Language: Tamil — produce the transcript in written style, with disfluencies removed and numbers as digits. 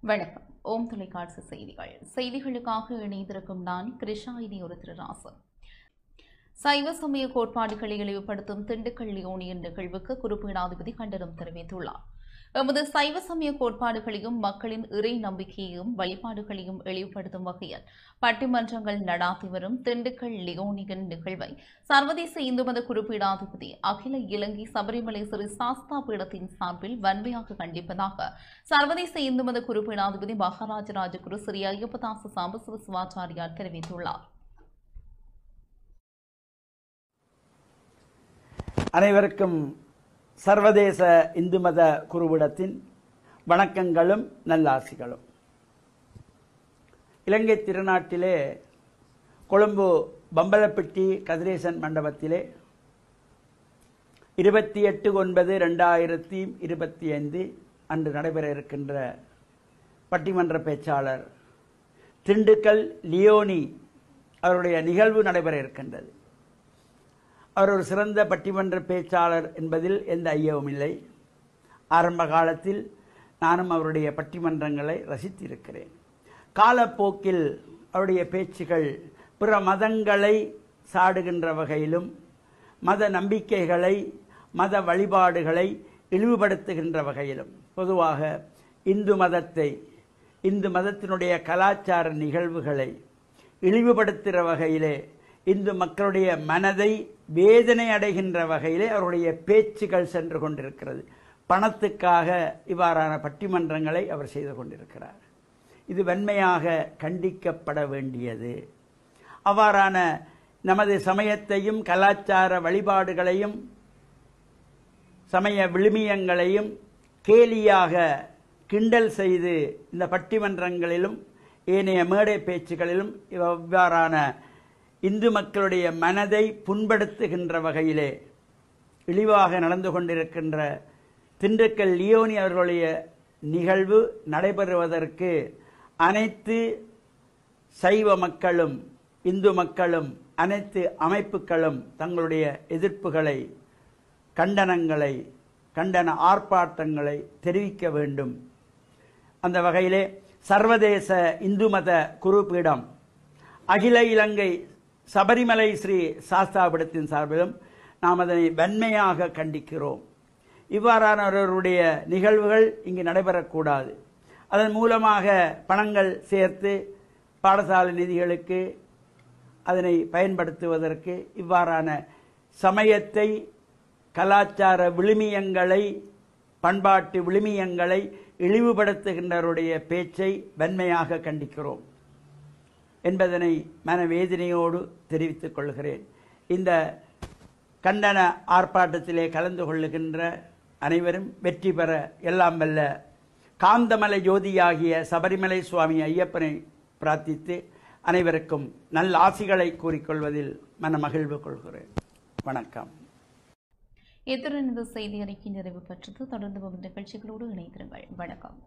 வணக்கம். ஓம் தொலைக்காட்சி செய்திகளுக்காக இணைந்திருக்கும் நான் கிருஷாயினி ஒரு திருராசன். சைவ சமய கோட்பாடுகளை இழிவுபடுத்தும் திண்டுக்கல் லியோனியின் நிகழ்வுக்கு குருபீடாதிபதி கண்டனம் தெரிவித்துள்ளார். எமது சைவ சமய கோட்பாடுகளையும் மக்களின் இறை நம்பிக்கையையும் வழிபாடுகளையும் இழிவுபடுத்தும் வகையில் பட்டிமன்றங்கள் நடாத்தி வரும் திண்டுக்கல் லியோனியின் நிகழ்வை சர்வதேச இந்து மத குருபீடாதிபதி அகில இலங்கை சபரிமலை ஸ்ரீ சாஸ்தா பீடத்தின் சார்பில் வன்மையாக கண்டிப்பதாக சர்வதேச இந்து மத குருபீடாதிபதி மகாராஜ ராஜகுரு ஸ்ரீ ஐயப்பதாச சாம்பசிவ சிவாச்சாரியார் தெரிவித்துள்ளார். அனைவருக்கும் சர்வதேச இந்து மத குருவிடத்தின் வணக்கங்களும் நல்லாசிகளும். இலங்கை திருநாட்டிலே கொழும்பு பம்பலப்பிட்டி கதிரேசன் மண்டபத்திலே 28/9/2025 அன்று நடைபெற இருக்கின்ற பட்டிமன்ற பேச்சாளர் திண்டுக்கல் லியோனி அவருடைய நிகழ்வு நடைபெற இருக்கின்றது. அவர் ஒரு சிறந்த பட்டிமன்ற பேச்சாளர் என்பதில் எந்த ஐயமும் இல்லை. ஆரம்ப காலத்தில் நானும் அவருடைய பட்டிமன்றங்களை ரசித்திருக்கிறேன். காலப்போக்கில் அவருடைய பேச்சுகள் பிற மதங்களை சாடுகின்ற வகையிலும் மத நம்பிக்கைகளை மத வழிபாடுகளை இழிவுபடுத்துகின்ற வகையிலும் பொதுவாக இந்து மதத்தை இந்து மதத்தினுடைய கலாச்சார நிகழ்வுகளை இழிவுபடுத்துகிற வகையிலே இந்து மக்களுடைய மனதை வேதனை அடைகின்ற வகையிலே அவருடைய பேச்சுகள் சென்று கொண்டிருக்கிறது. பணத்துக்காக இவ்வாறான பட்டிமன்றங்களை அவர் செய்து கொண்டிருக்கிறார். இது வன்மையாக கண்டிக்கப்பட வேண்டியது. அவ்வாறான நமது சமயத்தையும் கலாச்சார வழிபாடுகளையும் சமய விழுமியங்களையும் கேலியாக கிண்டல் செய்து இந்த பட்டிமன்றங்களிலும் ஏனைய மேடை பேச்சுகளிலும் இவ்வாறான இந்து மக்களுடைய மனதை புண்படுத்துகின்ற வகையிலே இழிவாக நடந்து கொண்டிருக்கின்ற திண்டுக்கல் லியோனி அவர்களுடைய நிகழ்வு நடைபெறுவதற்கு அனைத்து சைவ மக்களும் இந்து மக்களும் அனைத்து அமைப்புகளும் தங்களுடைய எதிர்ப்புகளை கண்டன ஆர்ப்பாட்டங்களை தெரிவிக்க வேண்டும். அந்த வகையிலே சர்வதேச இந்து மத குருபீடம் அகில இலங்கை சபரிமலை ஸ்ரீ சாஸ்தாபீடத்தின் சார்பிலும் நாம் அதனை வன்மையாக கண்டிக்கிறோம். இவ்வாறானவர்களுடைய நிகழ்வுகள் இங்கு நடைபெறக்கூடாது. அதன் மூலமாக பணங்கள் சேர்த்து பாடசாலை நிதிகளுக்கு அதனை பயன்படுத்துவதற்கு இவ்வாறான சமயத்தை கலாச்சார விழுமியங்களை பண்பாட்டு விழுமியங்களை இழிவுபடுத்துகின்றவருடைய பேச்சை வன்மையாக கண்டிக்கிறோம் என்பதனை மனவேதனையோடு தெரிவித்துக் கொள்கிறேன். இந்த கண்டன ஆர்ப்பாட்டத்திலே கலந்து கொள்ளுகின்ற அனைவரும் வெற்றி பெற எல்லாம் வல்ல காந்தமலை ஜோதியாகிய சபரிமலை சுவாமி ஐயப்பனை பிரார்த்தித்து அனைவருக்கும் நல்ல ஆசிகளை கூறிக்கொள்வதில் மன மகிழ்வு கொள்கிறேன். வணக்கம். இத்துடன் இந்த செய்தி அறிக்கை நிறைவு பெற்றது. தொடர்ந்து வரும் நிகழ்ச்சிகளோடு இணைந்திருங்கள். வணக்கம்.